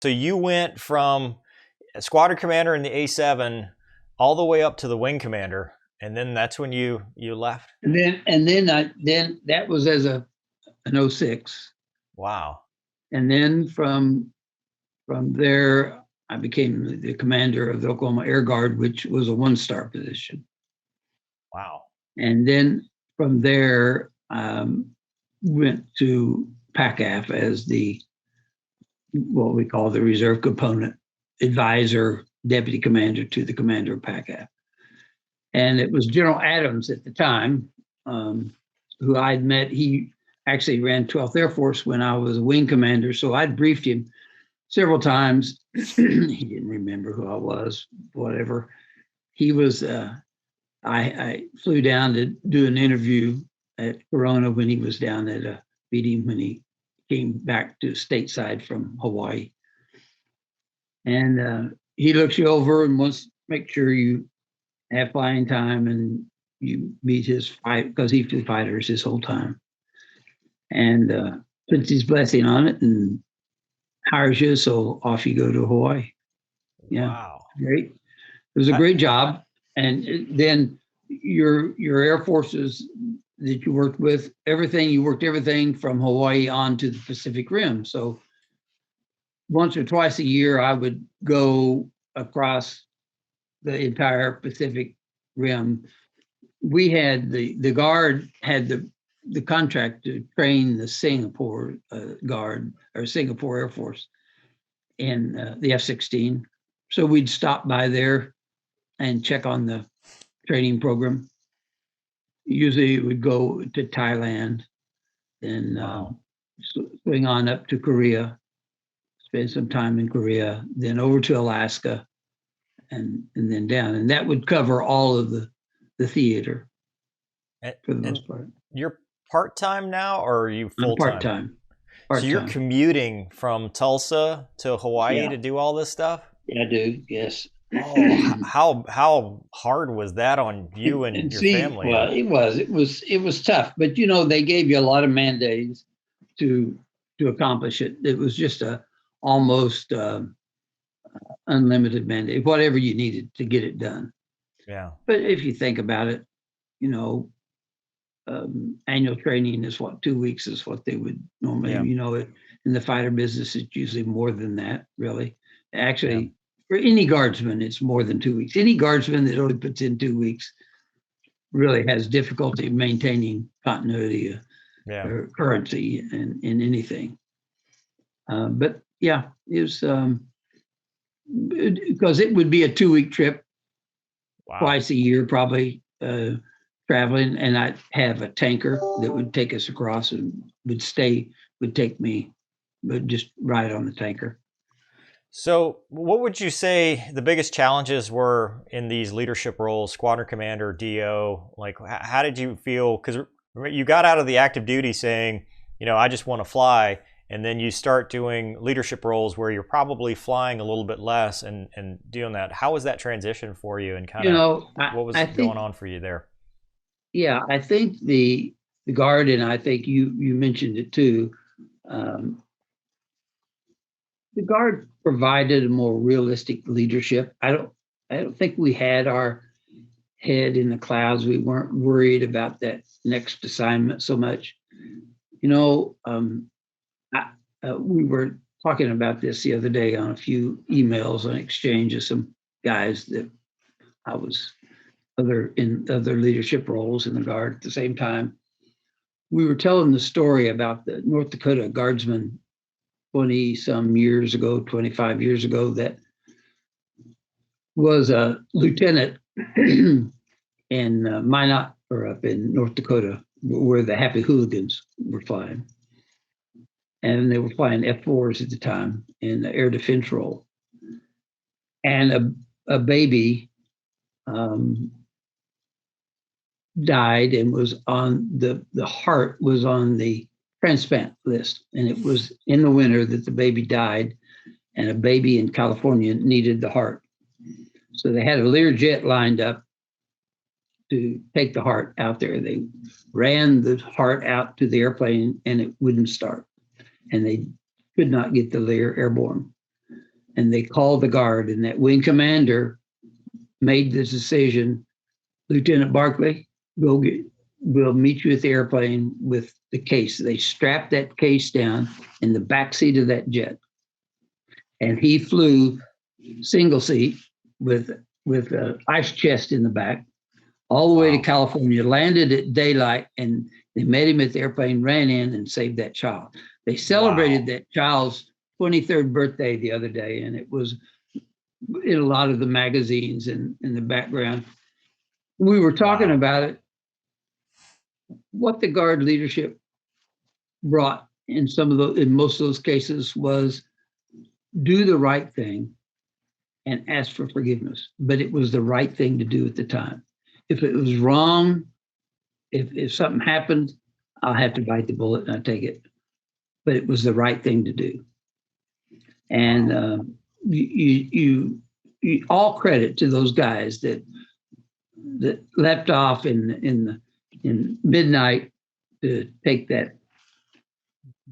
So you went from a squadron commander in the A7 all the way up to the wing commander, and then that's when you left. Then that was as an '06. Wow. And then from there, I became the commander of the Oklahoma Air Guard, which was a 1-star position. Wow. And then from there, went to PACAF as what we call the reserve component advisor, deputy commander to the commander of PACAF. And it was General Adams at the time, who I'd met. He actually ran 12th Air Force when I was a wing commander. So I'd briefed him several times. He didn't remember who I was, whatever. He was, I flew down to do an interview at Reno when he was down at a meeting when he came back to stateside from Hawaii. And he looks you over and wants to make sure you have flying time and you meet his fight, because he flew fighters his whole time. And puts his blessing on it and hires you, so off you go to Hawaii. Yeah. Wow. Great. It was a great job. And then your Air Forces that you worked with, you worked everything from Hawaii on to the Pacific Rim. So once or twice a year, I would go across the entire Pacific Rim. We had the Guard had the contract to train the Singapore Guard or Singapore Air Force in the F-16. So we'd stop by there and check on the training program. Usually it would go to Thailand and swing on up to Korea, spend some time in Korea, then over to Alaska and then down. And that would cover all of the theater for the most part. You're part-time now, or are you full-time? Part-time. So you're commuting from Tulsa to Hawaii to do all this stuff? Yeah, I do, yes. Oh, how hard was that on you and your family? Well, it was tough, but they gave you a lot of mandates to accomplish it. It was just a almost unlimited mandate, whatever you needed to get it done. Yeah. But if you think about it, annual training is 2 weeks is what they would normally, in the fighter business, it's usually more than that, really. Actually, for any guardsman, it's more than 2 weeks. Any guardsman that only puts in 2 weeks really has difficulty maintaining continuity or currency in anything. But yeah, it was because it would be a 2-week trip, twice a year, probably traveling, and I'd have a tanker that would take us across and would take me, but just ride on the tanker. So what would you say the biggest challenges were in these leadership roles, squadron commander, DO? Like, how did you feel? Because you got out of the active duty saying, I just want to fly. And then you start doing leadership roles where you're probably flying a little bit less and doing that. How was that transition for you, and kind of what was going on for you there? Yeah, I think the Guard, and I think you mentioned it too, the Guard provided a more realistic leadership. I don't think we had our head in the clouds. We weren't worried about that next assignment so much. We were talking about this the other day on a few emails on exchange of some guys that I was in other leadership roles in the Guard at the same time. We were telling the story about the North Dakota Guardsman 20-some years ago, 25 years ago, that was a lieutenant in Minot, or up in North Dakota, where the Happy Hooligans were flying. And they were flying F-4s at the time in the air defense role. And a baby died and was on the heart was on the transplant list. And it was in the winter that the baby died, and a baby in California needed the heart. So they had a Learjet lined up to take the heart out there. They ran the heart out to the airplane and it wouldn't start. And they could not get the Lear airborne. and they called the guard, and that wing commander made the decision, Lieutenant Barclay, we'll meet you at the airplane with the case. They strapped that case down in the back seat of that jet. And he flew single seat with an ice chest in the back all the way to California, landed at daylight, and they met him at the airplane, ran in and saved that child. They celebrated that child's 23rd birthday the other day, and it was in a lot of the magazines and in the background. We were talking about it. What the Guard leadership brought in most of those cases was do the right thing and ask for forgiveness. But it was the right thing to do at the time. If it was wrong, if something happened, I'll have to bite the bullet and I take it. But it was the right thing to do. And you all credit to those guys that leapt off in midnight to take that.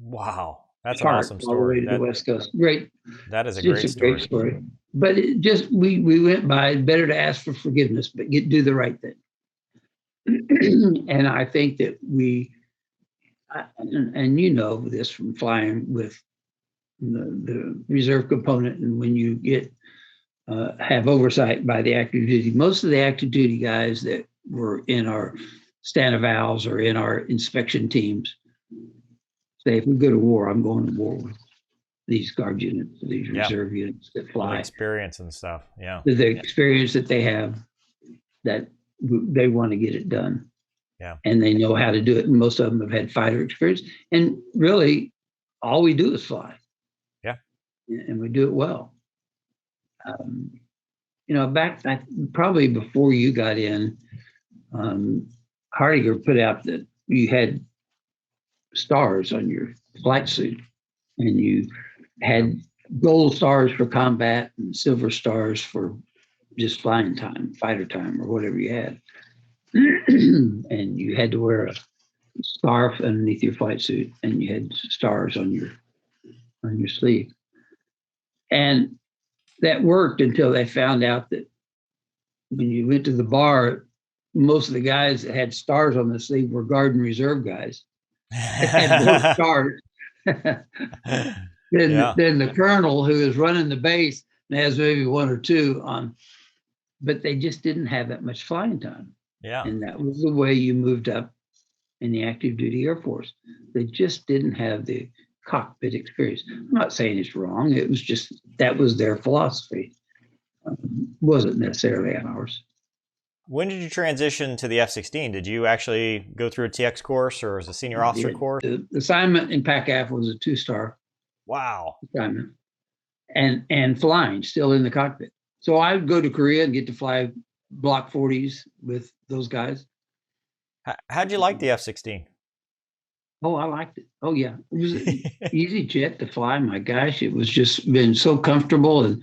Wow, that's an awesome story. All the way to the West Coast. Great. That is a great story. But it just we went by. Better to ask for forgiveness, but do the right thing. And I think that and you know this from flying with the reserve component, and when you get have oversight by the active duty. Most of the active duty guys that were in our stand of valves or in our inspection teams say, if we go to war, I'm going to war with these guard units, these reserve units that fly. The experience and stuff, The experience that they have, that they want to get it done. Yeah. And they know how to do it. And most of them have had fighter experience. And really, all we do is fly. Yeah. And we do it well. Back probably before you got in, Hardiger put out that you had stars on your flight suit, and you had gold stars for combat and silver stars for just flying time, fighter time, or whatever you had. And you had to wear a scarf underneath your flight suit, and you had stars on your sleeve. And that worked until they found out that when you went to the bar, most of the guys that had stars on the sleeve were Guard and Reserve guys. They had more stars than the colonel who is running the base and has maybe one or two on, but they just didn't have that much flying time. Yeah. And that was the way you moved up in the active duty Air Force. They just didn't have the cockpit experience. I'm not saying it's wrong. It was just, that was their philosophy. Wasn't necessarily ours. When did you transition to the F-16? Did you actually go through a TX course, or was it a senior officer course? The assignment in PACAF was a 2-star. Wow. Assignment. And flying, still in the cockpit. So I would go to Korea and get to fly Block 40s with those guys. How'd you like the F-16? Oh, I liked it. Oh, yeah. It was an easy jet to fly. My gosh, it was just been so comfortable. And,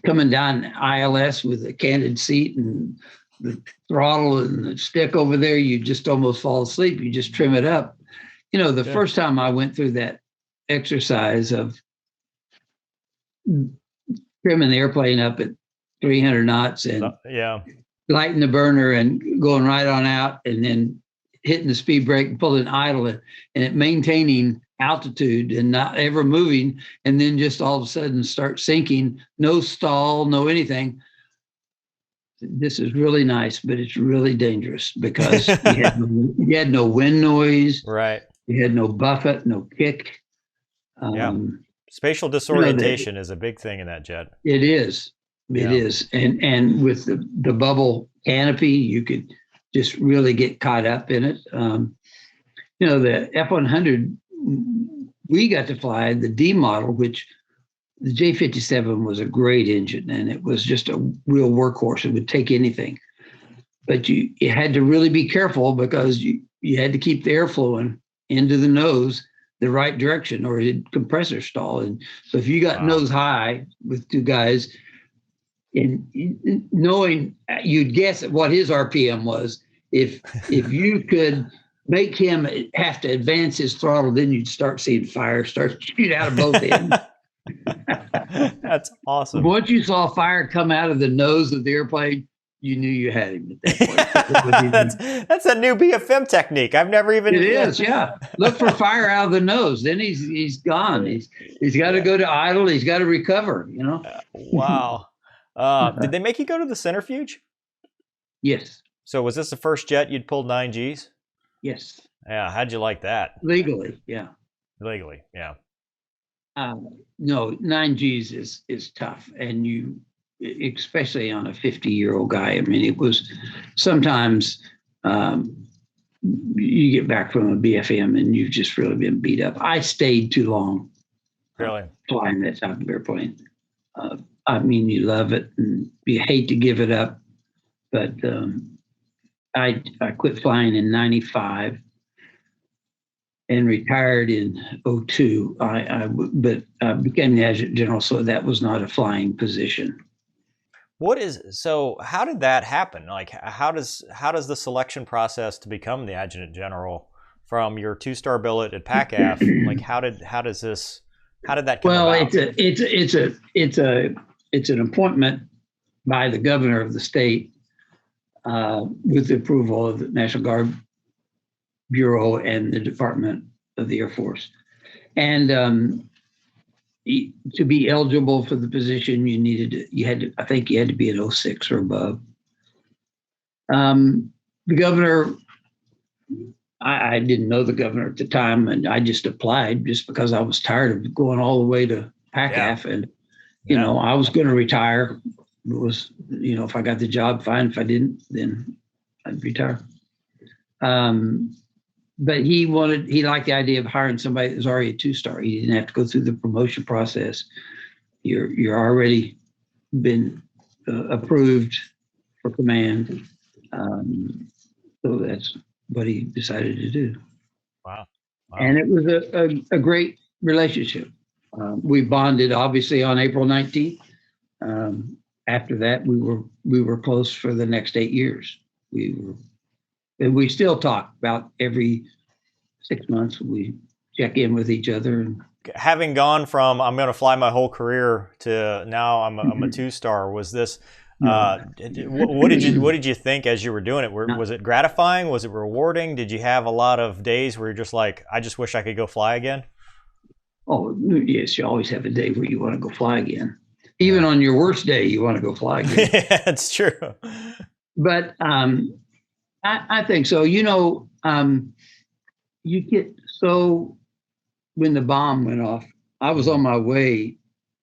coming down ILS with a canted seat and the throttle and the stick over there, you just almost fall asleep. You just trim it up. The first time I went through that exercise of trimming the airplane up at 300 knots and lighting the burner and going right on out, and then hitting the speed brake and pulling idle and it maintaining altitude and not ever moving, and then just all of a sudden start sinking, no stall, no anything. This is really nice, but it's really dangerous because you had no wind noise. Right. You had no buffet, no kick. Spatial disorientation is a big thing in that jet. It is. It is. And with the bubble canopy, you could just really get caught up in it. The F-100, we got to fly the D model, which the J-57 was a great engine, and it was just a real workhorse. It would take anything. But you had to really be careful because you had to keep the air flowing into the nose the right direction, or it'd compressor stall. And so if you got nose high with two guys, and knowing, you'd guess at what his RPM was. If you could make him have to advance his throttle, then you'd start seeing fire start to shoot out of both ends. That's awesome. Once you saw fire come out of the nose of the airplane, you knew you had him at that point. That's a new BFM technique. I've never even. It is, yeah. Look for fire out of the nose. Then he's gone. He's got to go to idle. He's got to recover. You know. Wow. Did they make you go to the centrifuge? Yes. So was this the first jet you'd pulled 9Gs? Yes. Yeah. How'd you like that? Legally, yeah. Legally, yeah. No, 9Gs is tough, and you, especially on a 50-year-old guy. I mean, it was sometimes you get back from a BFM and you've just really been beat up. I stayed too long. Really? Flying that type of airplane. I mean, you love it and you hate to give it up, but I quit flying in '95 and retired in '02. But I became the Adjutant General, so that was not a flying position. So how did that happen? Like, how does the selection process to become the Adjutant General from your 2-star billet at PACAF? Like, how did that come about? It's an appointment by the governor of the state with the approval of the National Guard Bureau and the Department of the Air Force. And to be eligible for the position, I think you had to be an 06 or above. The governor, I didn't know the governor at the time, and I just applied just because I was tired of going all the way to PACAF. Yeah. And, you know, I was going to retire. It was, you know, if I got the job, fine. If I didn't, then I'd retire. But he liked the idea of hiring somebody that was already a 2-star. He didn't have to go through the promotion process. You're already been approved for command. So that's what he decided to do. Wow. And it was a great relationship. We bonded obviously on April 19th. After that, we were close for the next 8 years. And we still talk about every 6 months. We check in with each other. And having gone from I'm going to fly my whole career to now I'm a 2-star, was this? What did you think as you were doing it? Was it gratifying? Was it rewarding? Did you have a lot of days where you're just like, I just wish I could go fly again? Oh yes, you always have a day where you want to go fly again. Even on your worst day, you want to go fly again. Yeah, that's true. But I think so. You know, you get so when the bomb went off, I was on my way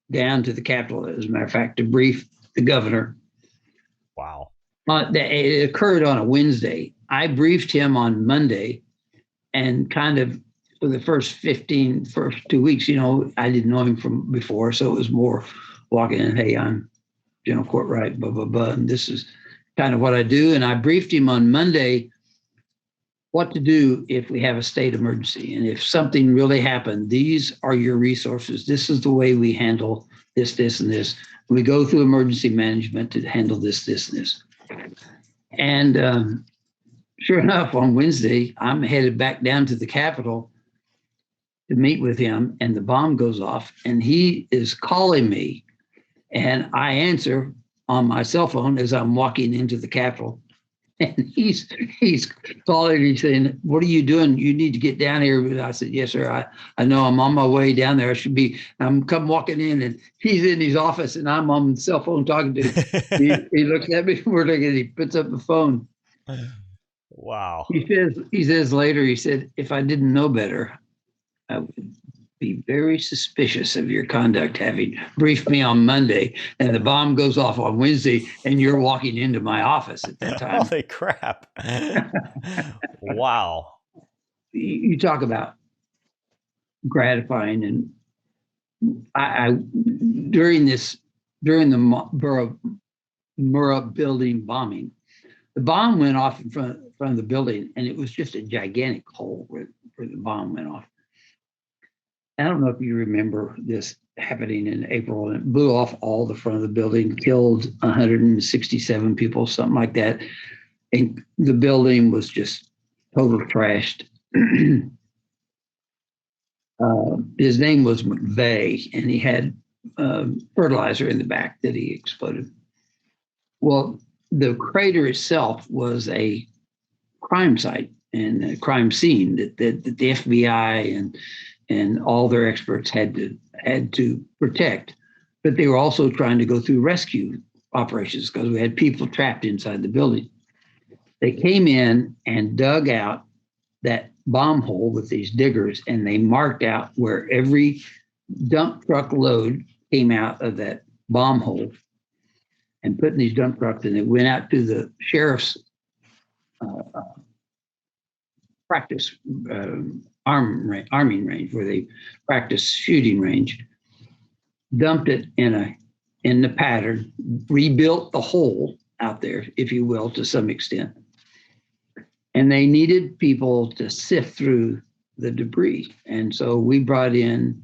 down to the Capitol, as a matter of fact, to brief the governor. Wow. It occurred on a Wednesday. I briefed him on Monday, and kind of for the first 2 weeks, you know, I didn't know him from before, so it was more walking in, hey, I'm General Cortright, blah, blah, blah, and this is kind of what I do. And I briefed him on Monday what to do if we have a state emergency. And if something really happened, these are your resources. This is the way we handle this, this, and this. We go through emergency management to handle this, this, and this. And sure enough, on Wednesday, I'm headed back down to the Capitol to meet with him, and the bomb goes off, and he is calling me, and I answer on my cell phone as I'm walking into the Capitol. And he's calling, he's saying, what are you doing? You need to get down here. And I said, yes, sir. I know I'm on my way down there. I'm come walking in, and he's in his office, and I'm on the cell phone talking to him. He looks at me, we're looking, he puts up the phone. Wow. He says later, he said, if I didn't know better, I would be very suspicious of your conduct, having briefed me on Monday and the bomb goes off on Wednesday and you're walking into my office at that time. Holy crap. Wow. You talk about gratifying. And I during the Murrah building bombing, the bomb went off in front of the building, and it was just a gigantic hole where the bomb went off. I don't know if you remember this happening in April, and it blew off all the front of the building, killed 167 people, something like that. And the building was just total trashed. His name was McVeigh, and he had fertilizer in the back that he exploded. Well, the crater itself was a crime site and a crime scene that the FBI and all their experts had to protect. But they were also trying to go through rescue operations because we had people trapped inside the building. They came in and dug out that bomb hole with these diggers, and they marked out where every dump truck load came out of that bomb hole and put in these dump trucks, and it went out to the sheriff's practice arming range where they practice shooting range, dumped it in the pattern, rebuilt the hole out there, if you will, to some extent. And they needed people to sift through the debris. And so we brought in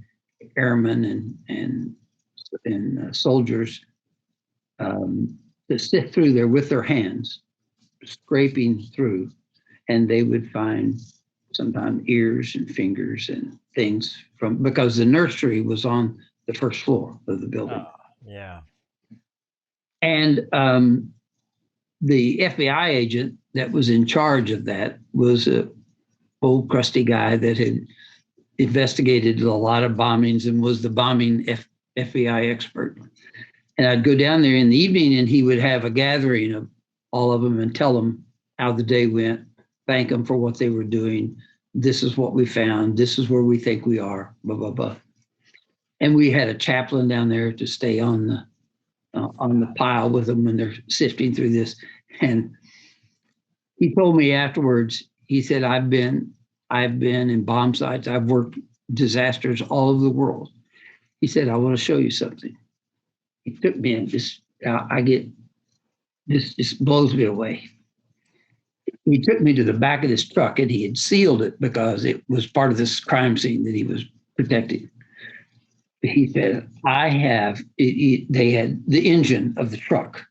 airmen and soldiers to sift through there with their hands, scraping through. And they would find sometimes ears and fingers and things because the nursery was on the first floor of the building. Yeah. And the FBI agent that was in charge of that was a old crusty guy that had investigated a lot of bombings and was the bombing FBI expert. And I'd go down there in the evening and he would have a gathering of all of them and tell them how the day went, thank them for what they were doing. This is what we found. This is where we think we are, blah, blah, blah. And we had a chaplain down there to stay on the pile with them when they're sifting through this. And he told me afterwards, he said, I've been in bomb sites. I've worked disasters all over the world. He said, I want to show you something. He took me and just blows me away. He took me to the back of this truck and he had sealed it because it was part of this crime scene that he was protecting. He said, they had the engine of the truck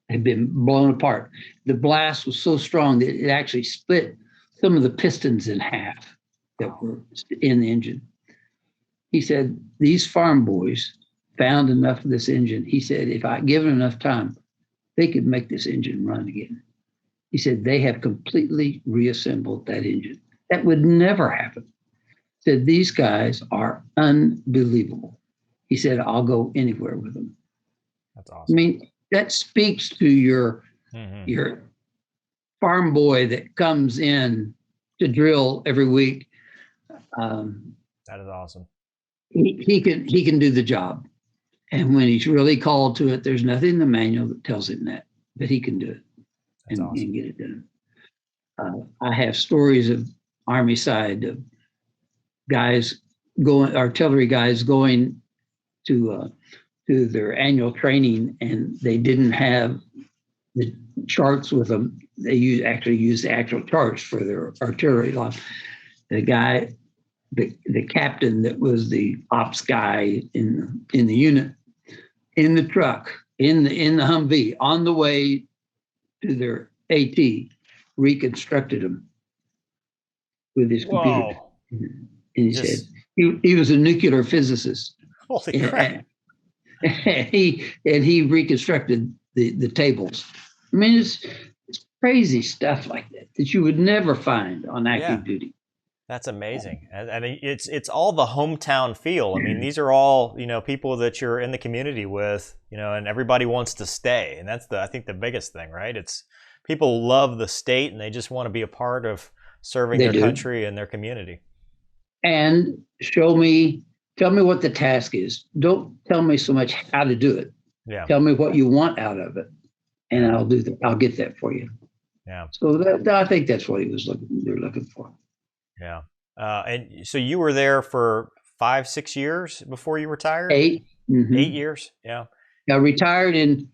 had been blown apart. The blast was so strong that it actually split some of the pistons in half that were in the engine. He said, these farm boys found enough of this engine. He said, if I give them enough time, they could make this engine run again. He said, they have completely reassembled that engine. That would never happen. He said, these guys are unbelievable. He said, I'll go anywhere with them. That's awesome. I mean, that speaks to your farm boy that comes in to drill every week. That is awesome. He can do the job. And when he's really called to it, there's nothing in the manual that tells him that, but he can do it and get it done. I have stories of Army side of artillery guys going to their annual training, and they didn't have the charts with them. They actually used the actual charts for their artillery line. The captain that was the ops guy in the unit, in the truck, in the Humvee, on the way to their AT, reconstructed them with his computer. And he said he was a nuclear physicist. Holy crap! And he reconstructed the tables. I mean, it's crazy stuff like that you would never find on active duty. That's amazing. I mean, it's all the hometown feel. I mean, these are all, people that you're in the community with, and everybody wants to stay. And that's I think the biggest thing, right? It's people love the state and they just want to be a part of serving their country and their community. And tell me what the task is. Don't tell me so much how to do it. Yeah. Tell me what you want out of it, and I'll do that. I'll get that for you. Yeah. So I think that's what they're looking for. Yeah. And so you were there for 5-6 years before you retired? 8. Mm-hmm. 8 years. Yeah. I retired in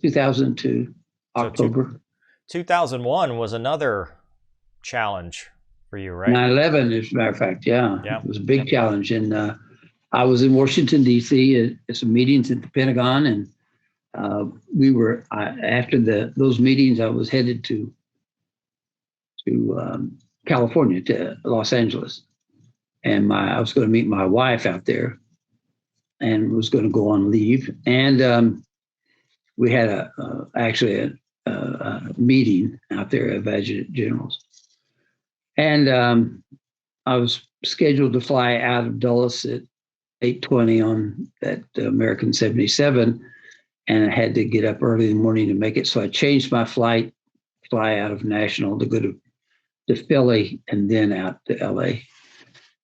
2002, October. So 2001 was another challenge for you, right? 9/11, as a matter of fact. Yeah. It was a big challenge. And I was in Washington, D.C. at some meetings at the Pentagon. And after those meetings, I was headed to California, to Los Angeles. and I was going to meet my wife out there, and was going to go on leave. And we had actually a meeting out there of Adjutant Generals, and I was scheduled to fly out of Dulles at 8:20 on that American 77, and I had to get up early in the morning to make it. So I changed my flight, fly out of National to go to Philly, and then out to LA.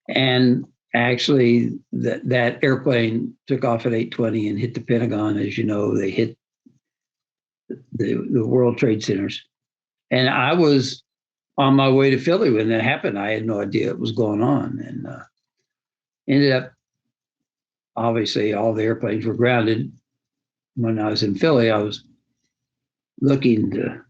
And actually, that airplane took off at 8:20 and hit the Pentagon. As you know, they hit the World Trade Centers. And I was on my way to Philly when that happened. I had no idea what was going on, and ended up, obviously, all the airplanes were grounded. When I was in Philly, I was looking to,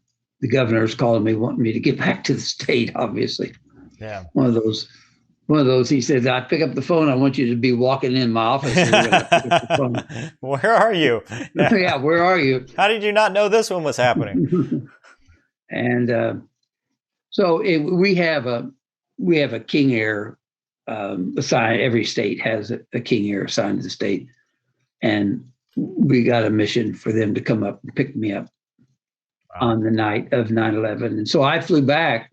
the governor's calling me, wanting me to get back to the state, obviously. Yeah. One of those, he said, I pick up the phone, I want you to be walking in my office. And when I pick up the phone. Where are you? Yeah, where are you? How did you not know this one was happening? And so we have a King Air assigned. Every state has a King Air assigned to the state, and we got a mission for them to come up and pick me up on the night of 9/11. And so I flew back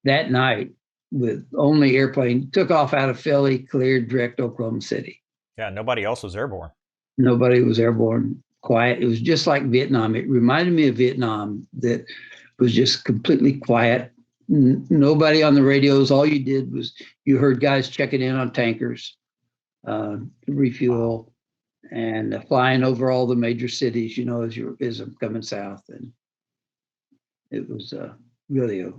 that night with only airplane, took off out of Philly, cleared direct Oklahoma City. Yeah, nobody else was airborne. Nobody was airborne. Quiet. It was just like Vietnam. It reminded me of Vietnam, that was just completely quiet. Nobody on the radios. All you did was you heard guys checking in on tankers to refuel, and flying over all the major cities, as I'm coming south. And it was really a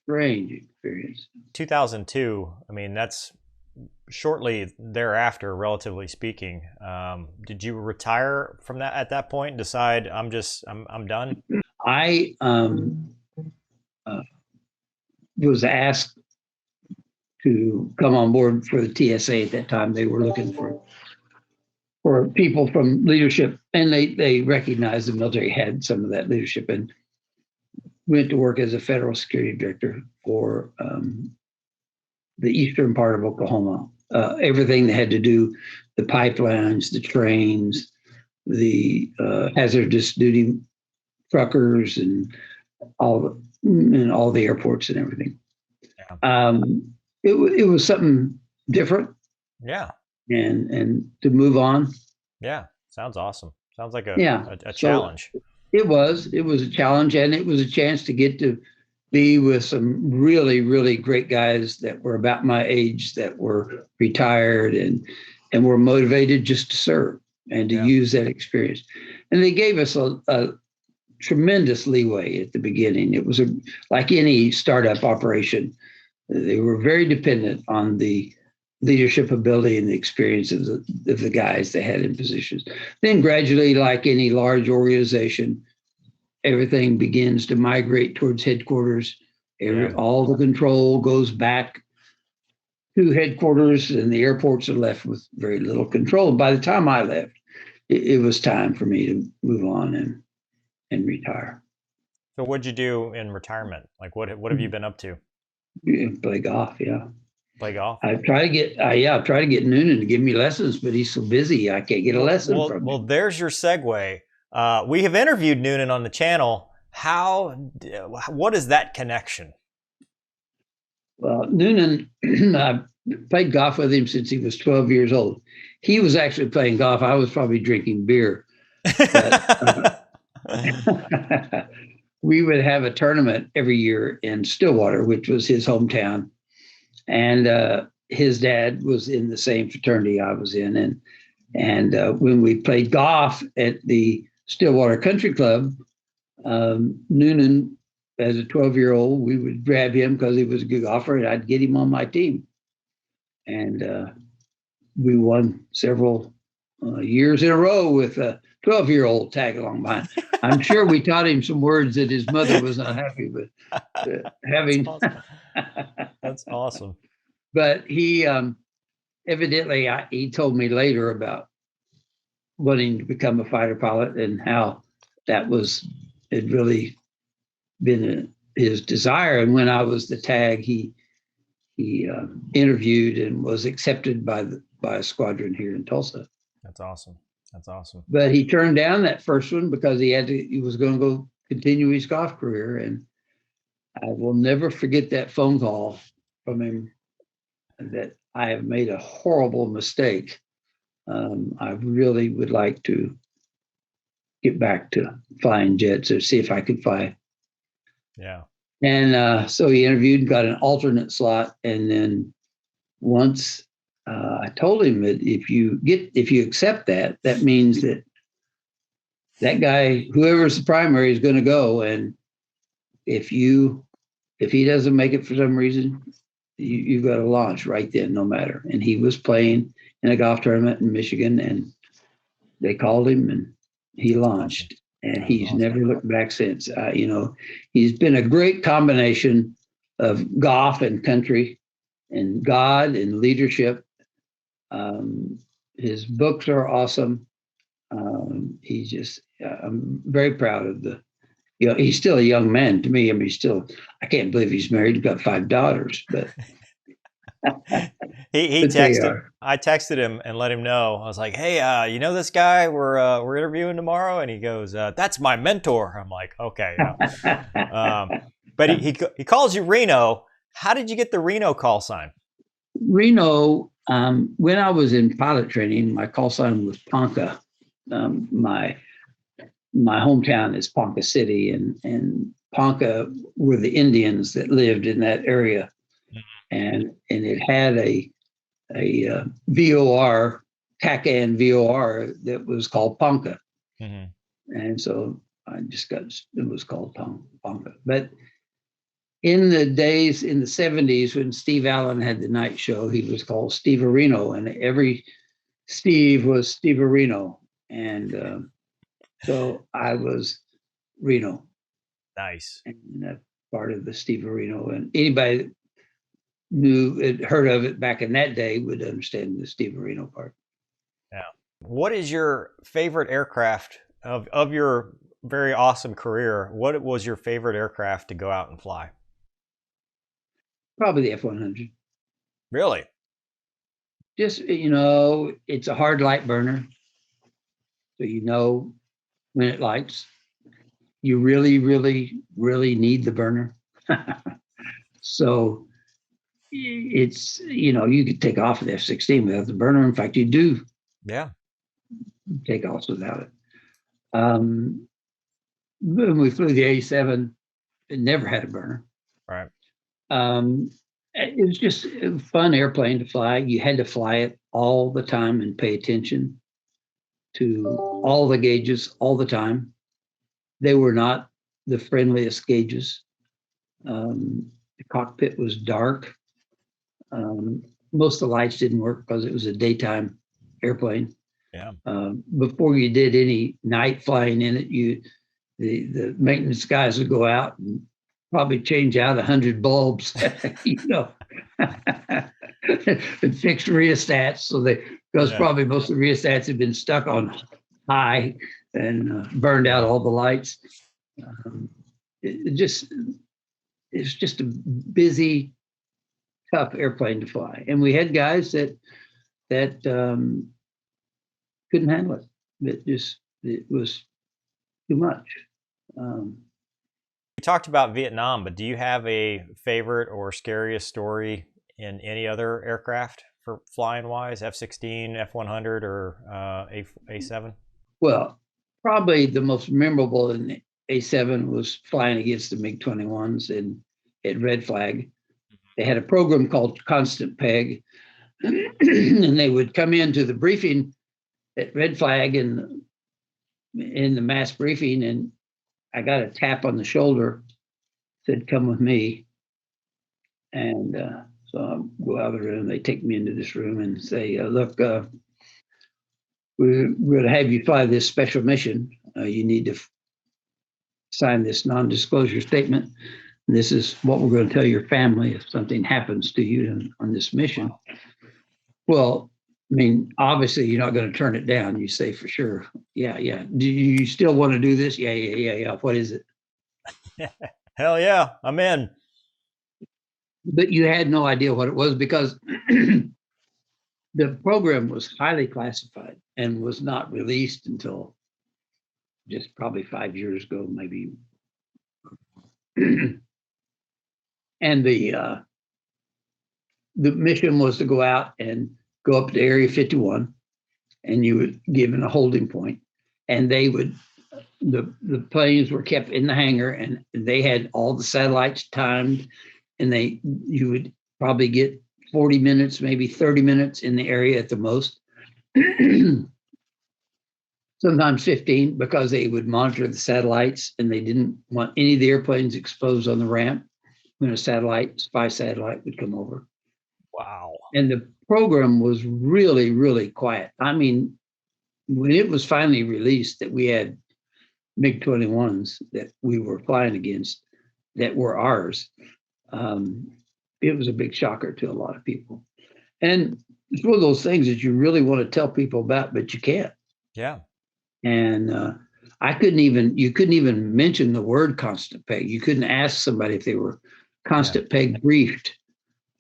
strange experience. 2002, I mean, that's shortly thereafter, relatively speaking. Did you retire from that at that point and decide I'm done? I was asked to come on board for the TSA at that time. They were looking for people from leadership, and they recognized the military had some of that leadership, and went to work as a federal security director for the eastern part of Oklahoma. Everything that had to do the pipelines, the trains, the hazardous duty truckers, and all the airports and everything. Yeah. It was something different. Yeah. And to move on. Yeah. Sounds awesome. Sounds like a challenge. So it was a challenge, and it was a chance to get to be with some really, really great guys that were about my age, that were retired and were motivated just to serve and to use that experience. And they gave us a tremendous leeway at the beginning. It was like any startup operation. They were very dependent on the leadership ability and the experience of the guys they had in positions. Then gradually, like any large organization, everything begins to migrate towards headquarters. All the control goes back to headquarters, and the airports are left with very little control. And by the time I left, it was time for me to move on and retire. So what'd you do in retirement? Like what have you been up to? Play golf, yeah. Play golf? I try to get Noonan to give me lessons, but he's so busy I can't get a lesson from him. Well, there's your segue. We have interviewed Noonan on the channel. What is that connection? Well, Noonan, I played golf with him since he was 12 years old. He was actually playing golf. I was probably drinking beer. But, we would have a tournament every year in Stillwater, which was his hometown. And his dad was in the same fraternity I was in. And when we played golf at the Stillwater Country Club, Noonan, as a 12-year-old, we would grab him because he was a good golfer, and I'd get him on my team. And we won several years in a row with a 12-year-old tag along behind. I'm sure we taught him some words that his mother was not happy with having. That's awesome. That's awesome. But he evidently, he told me later about wanting to become a fighter pilot and how that had really been his desire. And when I was the tag, he he interviewed and was accepted by a squadron here in Tulsa. That's awesome. That's awesome. But he turned down that first one because he was going to go continue his golf career. And I will never forget that phone call from him that I have made a horrible mistake. I really would like to get back to flying jets or see if I could fly. Yeah. And so he interviewed and got an alternate slot. And then once I told him that if you accept that, that means that guy, whoever's the primary, is going to go. And if he doesn't make it for some reason, you've got to launch right then, no matter. And he was playing in a golf tournament in Michigan, and they called him, and he launched. And he's never looked back since. He's been a great combination of golf and country and God and leadership. His books are awesome. I'm very proud of he's still a young man to me. I mean, I can't believe he's married. He's got 5 daughters, but he texted. I texted him and let him know. I was like, "Hey, you know this guy we're interviewing tomorrow?" And he goes, "That's my mentor." I'm like, "Okay." But he calls you Reno. How did you get the Reno call sign? Reno. When I was in pilot training, my call sign was Ponca. My hometown is Ponca City, and Ponca were the Indians that lived in that area, and it had a VOR, TACAN VOR, that was called Ponca, and so it was called Ponca. But in the 70s, when Steve Allen had the night show, he was called Steve Reno, and every Steve was Steve Reno, and so I was Reno. Nice. And that's part of the Steve Reno. And anybody that had heard of it back in that day would understand the Steve Reno part. Yeah. What is your favorite aircraft of your very awesome career? What was your favorite aircraft to go out and fly? Probably the F-100. Really? Just, it's a hard light burner. So when it lights, you really, really, really need the burner. So it's, you could take off with F-16 without the burner. In fact, you do. Yeah. Take off without it. When we flew the A7, it never had a burner. Right. It was just a fun airplane to fly. You had to fly it all the time and pay attention to all the gauges all the time. They were not the friendliest gauges. The cockpit was dark. Most of the lights didn't work because it was a daytime airplane. Yeah. Before you did any night flying in it, the maintenance guys would go out and probably change out 100 bulbs, and fix rheostats. So because probably most of the rheostats had been stuck on high and burned out all the lights. It's just a busy, tough airplane to fly, and we had guys that couldn't handle it. It was too much. You talked about Vietnam, but do you have a favorite or scariest story in any other aircraft for flying wise? F-16, F-100, or A7? Well, probably the most memorable in A7 was flying against the MiG-21s at Red Flag. They had a program called Constant Peg, and they would come into the briefing at Red Flag in the mass briefing, and I got a tap on the shoulder, said, "Come with me." And so I go out of the room. They take me into this room and say, "Look, we're going to have you fly this special mission. You need to sign this non-disclosure statement. And this is what we're going to tell your family if something happens to you on this mission." Well, I mean, obviously, you're not going to turn it down. You say for sure, yeah. Do you still want to do this? Yeah. What is it? Hell yeah, I'm in. but you had no idea what it was because the program was highly classified and was not released until just probably 5 years ago, maybe. And the mission was to go out and go up to Area 51, and you would given a holding point, and they would the planes were kept in the hangar, and they had all the satellites timed, and you would probably get 40 minutes, maybe 30 minutes in the area at the most. Sometimes 15, because they would monitor the satellites and they didn't want any of the airplanes exposed on the ramp when a spy satellite would come over. Wow. And the program was really, really quiet. I mean, when it was finally released that we had MiG-21s that we were flying against that were ours, it was a big shocker to a lot of people. And it's one of those things that you really want to tell people about, but you can't. Yeah. And you couldn't even mention the word constant peg. You couldn't ask somebody if they were constant peg briefed.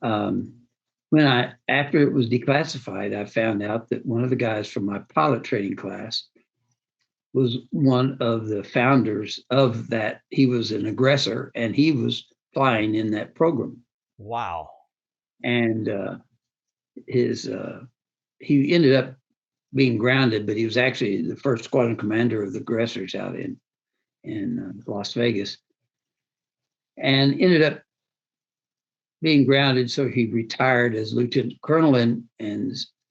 After it was declassified, I found out that one of the guys from my pilot training class was one of the founders of that. He was an aggressor, and he was flying in that program. Wow. And he ended up being grounded, but he was actually the first squadron commander of the aggressors out in Las Vegas, and ended up being grounded. So he retired as lieutenant colonel and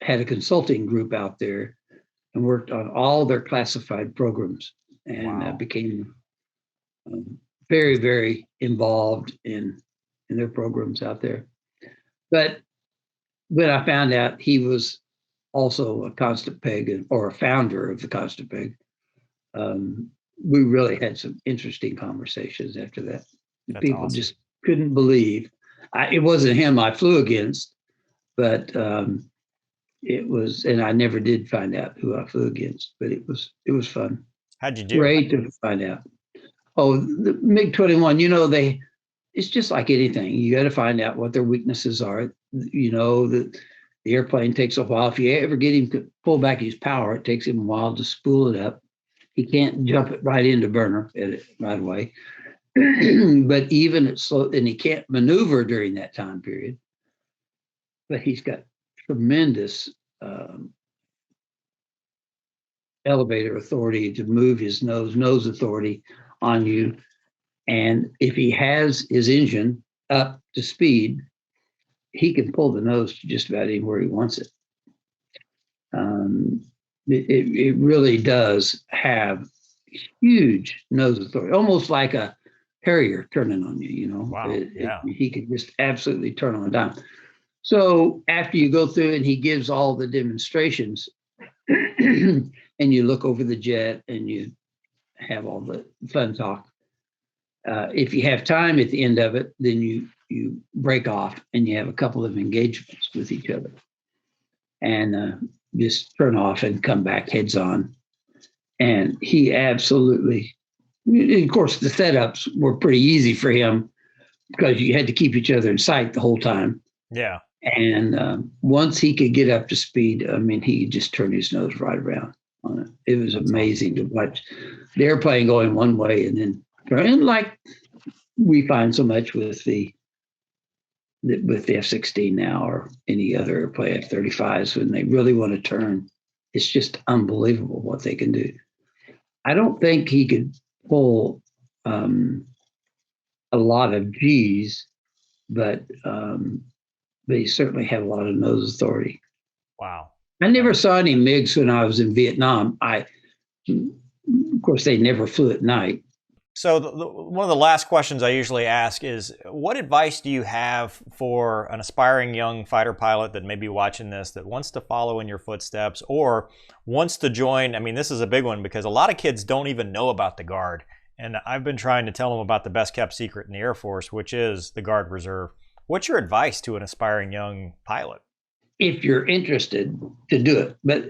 had a consulting group out there and worked on all their classified programs, and became very, very involved in their programs out there. But when I found out he was also a constant peg, or a founder of the constant peg, we really had some interesting conversations after that. People awesome. Just couldn't believe. It wasn't him I flew against, but it was, and I never did find out who I flew against, but it was fun. How'd you do? Great to find out. Oh, the MiG-21, it's just like anything. You got to find out what their weaknesses are. The airplane takes a while. If you ever get him to pull back his power, it takes him a while to spool it up. He can't jump it right into burner right away. But even it's slow, and he can't maneuver during that time period. But he's got tremendous elevator authority to move his nose authority on you. And if he has his engine up to speed, he can pull the nose to just about anywhere he wants it. It really does have huge nose authority, almost like a Harrier turning on you, Wow. He could just absolutely turn on a dime. So after you go through and he gives all the demonstrations and you look over the jet and you have all the fun talk, if you have time at the end of it, then you break off and you have a couple of engagements with each other, and just turn off and come back heads on. And he absolutely, of course, the setups were pretty easy for him because you had to keep each other in sight the whole time. Yeah. And once he could get up to speed, he just turned his nose right around on it. It was amazing to watch the airplane going one way and then, and like we find so much with the F-16 now, or any other airplane, F-35s, when they really want to turn, it's just unbelievable what they can do. I don't think he could pull a lot of G's, but he certainly had a lot of nose authority. Wow. I never saw any MiGs when I was in Vietnam. Of course, they never flew at night. So one of the last questions I usually ask is, what advice do you have for an aspiring young fighter pilot that may be watching this, that wants to follow in your footsteps or wants to join? I mean, this is a big one because a lot of kids don't even know about the Guard. And I've been trying to tell them about the best kept secret in the Air Force, which is the Guard Reserve. What's your advice to an aspiring young pilot? If you're interested to do it, but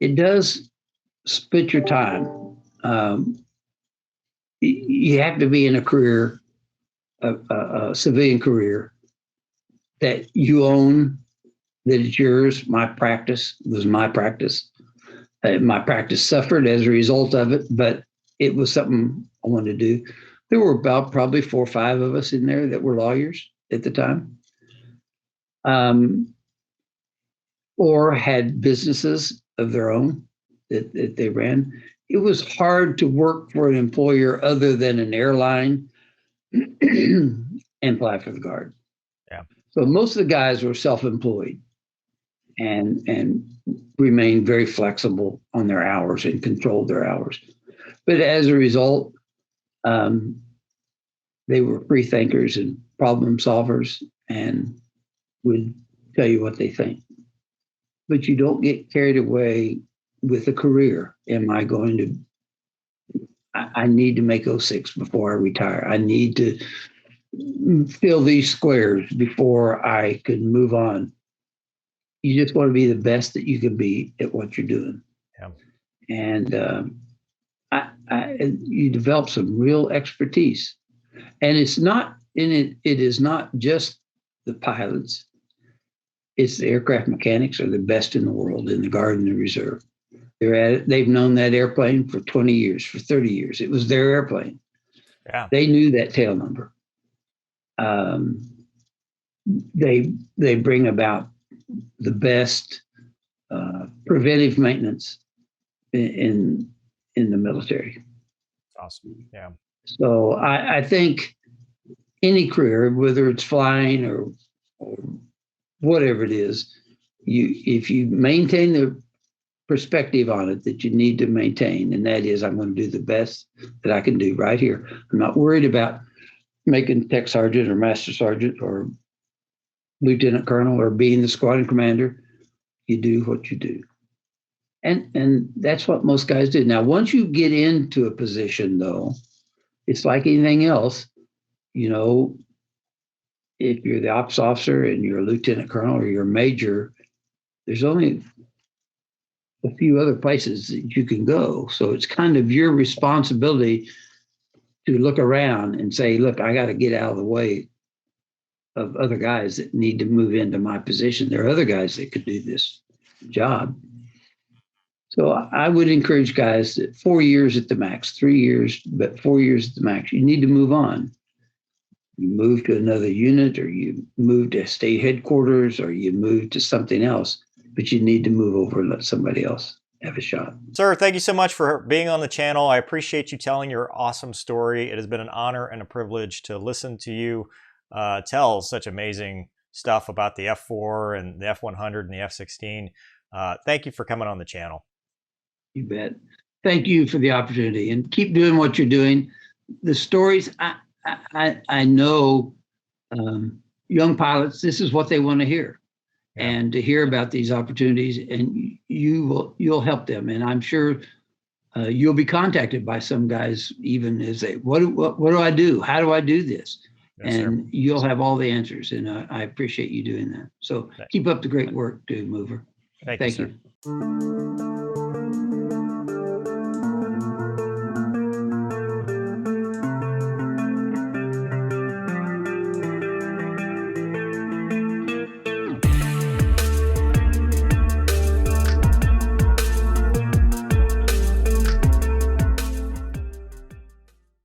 it does split your time. You have to be in a career a civilian career that you own, that it's yours. My practice was my practice. My practice suffered as a result of it, but it was something I wanted to do. There were about probably 4 or 5 of us in there that were lawyers at the time, or had businesses of their own that they ran. It was hard to work for an employer other than an airline and fly for the Guard. Yeah. So most of the guys were self-employed and remained very flexible on their hours and controlled their hours. But as a result, they were free thinkers and problem solvers and would tell you what they think. But you don't get carried away with a career. Am I going to, I need to make 06 before I retire. I need to fill these squares before I can move on. You just want to be the best that you can be at what you're doing. Yeah. And you develop some real expertise. And it's not in it. It is not just the pilots. It's the aircraft mechanics are the best in the world in the Guard and the Reserve. They're at it. They've known that airplane for 20 years, for 30 years. It was their airplane. Yeah. They knew that tail number. They bring about the best preventive maintenance in the military. Awesome. Yeah. So I think any career, whether it's flying or whatever it is, if you maintain the perspective on it that you need to maintain, and that is, I'm going to do the best that I can do right here. I'm not worried about making tech sergeant or master sergeant or lieutenant colonel or being the squadron commander. You do what you do. And that's what most guys do. Now, once you get into a position, though, it's like anything else. You know, if you're the ops officer and you're a lieutenant colonel or you're a major, there's only a few other places that you can go. So it's kind of your responsibility to look around and say, look, I got to get out of the way of other guys that need to move into my position. There are other guys that could do this job. So I would encourage guys that 4 years at the max, 3 years, but 4 years at the max, you need to move on. You move to another unit, or you move to state headquarters, or you move to something else, but you need to move over and let somebody else have a shot. Sir, thank you so much for being on the channel. I appreciate you telling your awesome story. It has been an honor and a privilege to listen to you tell such amazing stuff about the F4 and the F100 and the F-16. Thank you for coming on the channel. You bet. Thank you for the opportunity, and keep doing what you're doing. The stories, I know young pilots, this is what they want to hear. Yeah. And to hear about these opportunities, and you'll help them. And I'm sure you'll be contacted by some guys, even as they, what do I do? How do I do this? Yes, and sir. You'll have all the answers. And I appreciate you doing that. So keep up the great work, too, Mover. Thank you. Sir.